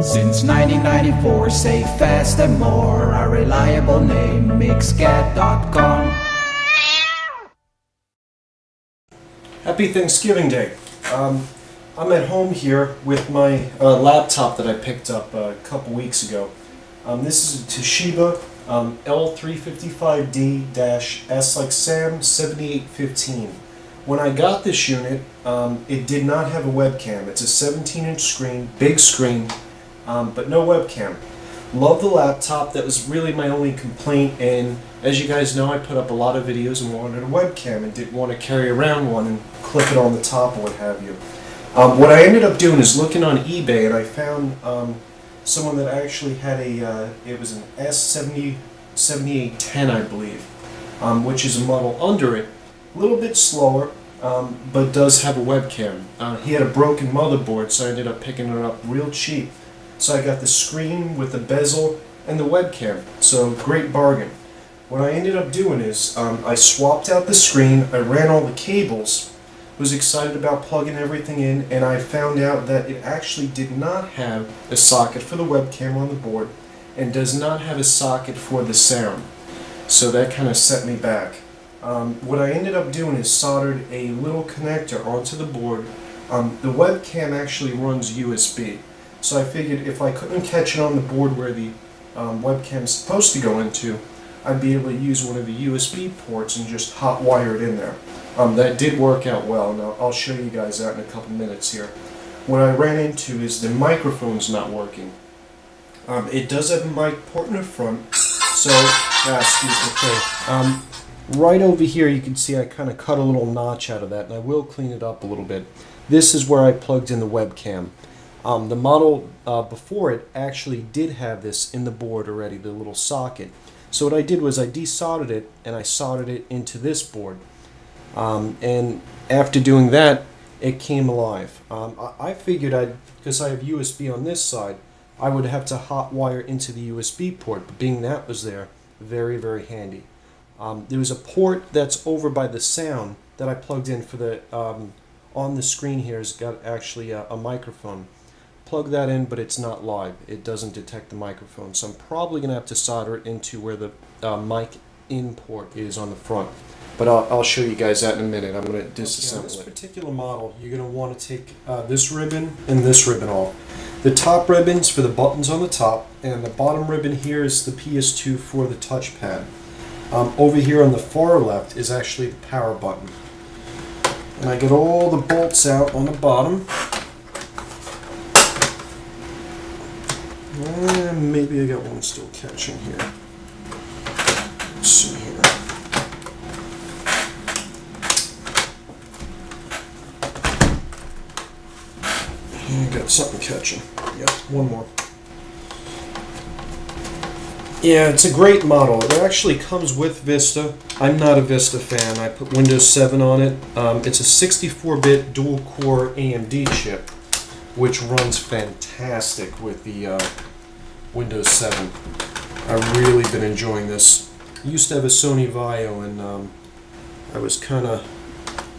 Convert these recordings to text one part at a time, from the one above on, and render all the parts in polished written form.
Since 1994, safe, fast and more, a reliable name, Mixcatcom. Happy Thanksgiving Day. I'm at home here with my laptop that I picked up a couple weeks ago. This is a Toshiba L355D S7815. When I got this unit, it did not have a webcam. It's a 17-inch screen, big screen, but no webcam. Love the laptop. That was really my only complaint, and as you guys know, I put up a lot of videos and wanted a webcam and didn't want to carry around one and clip it on the top or what have you. What I ended up doing is looking on eBay, and I found someone that actually had a, it was an S7815, I believe, which is a model under it, a little bit slower, but does have a webcam. He had a broken motherboard, so I ended up picking it up real cheap. So I got the screen with the bezel and the webcam, so great bargain. What I ended up doing is I swapped out the screen, I ran all the cables, was excited about plugging everything in, and I found out that it actually did not have a socket for the webcam on the board and does not have a socket for the sound. So that kind of set me back. What I ended up doing is soldered a little connector onto the board. The webcam actually runs USB. So I figured if I couldn't catch it on the board where the webcam is supposed to go into, I'd be able to use one of the USB ports and just hot wire it in there. That did work out well, and I'll show you guys that in a couple minutes here. What I ran into is the microphone's not working. It does have a mic port in the front, so, right over here you can see I kind of cut a little notch out of that, and I will clean it up a little bit. This is where I plugged in the webcam. The model before it actually did have this in the board already, the little socket. So what I did was I desoldered it and I soldered it into this board. And after doing that, it came alive. I figured because I have USB on this side, I would have to hot wire into the USB port, but being that was there, very, very handy. There was a port that's over by the sound that I plugged in for the, on the screen here has got actually a microphone. Plug that in, but it's not live. It doesn't detect the microphone, so I'm probably going to have to solder it into where the mic in port is on the front. But I'll show you guys that in a minute. I'm going to disassemble it. On this particular model, you're going to want to take this ribbon and this ribbon off. The top ribbon's for the buttons on the top, and the bottom ribbon here is the PS2 for the touchpad. Over here on the far left is actually the power button. And I get all the bolts out on the bottom. And maybe I got one still catching here. Let's see here. I got something catching. Yep, one more. Yeah, it's a great model. It actually comes with Vista. I'm not a Vista fan. I put Windows 7 on it. It's a 64-bit dual-core AMD chip, which runs fantastic with the Windows 7. I've really been enjoying this. I used to have a Sony Vaio, and I was kind of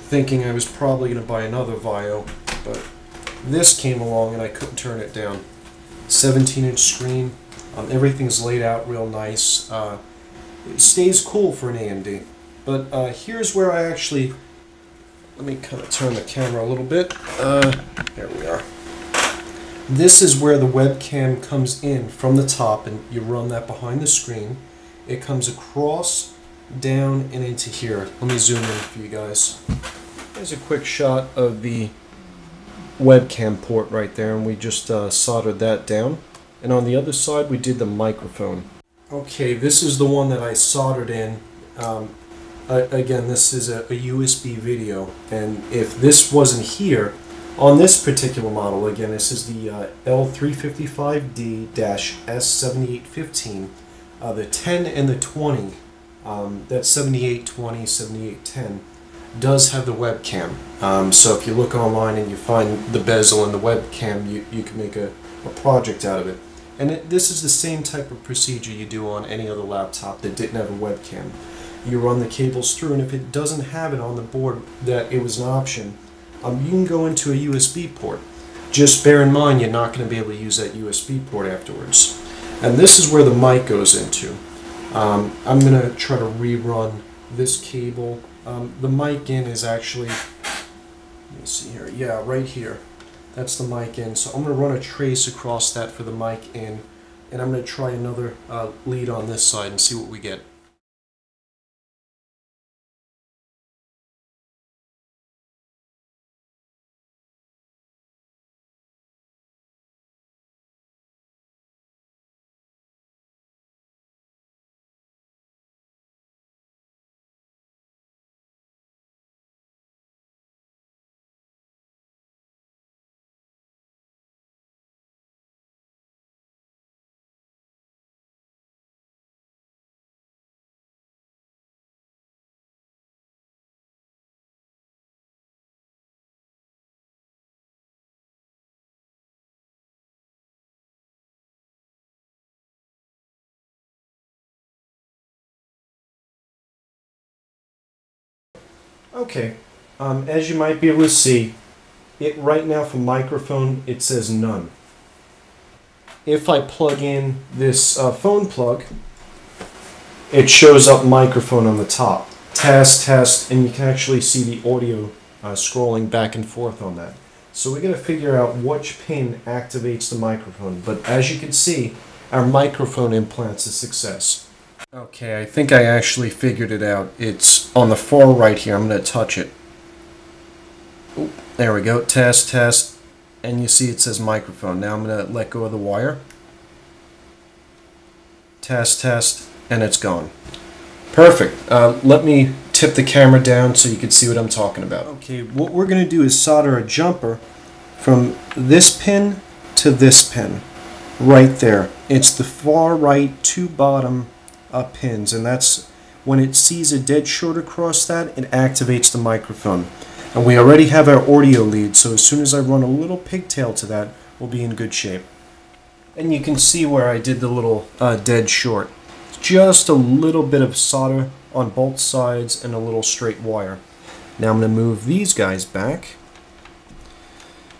thinking I was probably going to buy another Vaio, but this came along and I couldn't turn it down. 17-inch screen. Everything's laid out real nice. It stays cool for an AMD. But here's where I actually... Let me kind of turn the camera a little bit. There we are. This is where the webcam comes in from the top, and you run that behind the screen. It comes across, down, and into here. Let me zoom in for you guys. Here's a quick shot of the webcam port right there, and we just soldered that down. And on the other side, we did the microphone. Okay, this is the one that I soldered in. Again, this is a USB video, and if this wasn't here, on this particular model, again, this is the L355D S7815, the 10 and the 20, that 7820, 7810, does have the webcam. So if you look online and you find the bezel and the webcam, you can make a project out of it. And this is the same type of procedure you do on any other laptop that didn't have a webcam. You run the cables through, and if it doesn't have it on the board that it was an option, you can go into a USB port. Just bear in mind you're not going to be able to use that USB port afterwards. And this is where the mic goes into. I'm going to try to rerun this cable. The mic in is actually, let me see here, yeah, right here. That's the mic in. So I'm going to run a trace across that for the mic in, and I'm going to try another lead on this side and see what we get. Okay, as you might be able to see, it right now for microphone, it says none. If I plug in this phone plug, it shows up microphone on the top. Test, test, and you can actually see the audio scrolling back and forth on that. So we're going to figure out which pin activates the microphone. But as you can see, our microphone implant's a success. Okay, I think I actually figured it out. It's on the far right here. I'm going to touch it. Ooh, there we go. Test, test. And you see it says microphone. Now I'm going to let go of the wire. Test, test. And it's gone. Perfect. Let me tip the camera down so you can see what I'm talking about. Okay, what we're going to do is solder a jumper from this pin to this pin. Right there. It's the far right two bottom pins, and that's when it sees a dead short across that, it activates the microphone. And we already have our audio lead, so as soon as I run a little pigtail to that, we'll be in good shape. And you can see where I did the little dead short. Just a little bit of solder on both sides and a little straight wire. Now I'm going to move these guys back,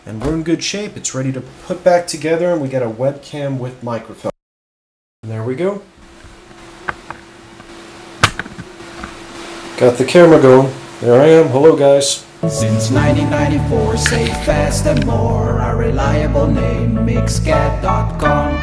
and we're in good shape. It's ready to put back together, and we got a webcam with microphone. And there we go. Got the camera going. There I am. Hello, guys. Since 1994, safe, fast and more. Our reliable name, Mixcatcom.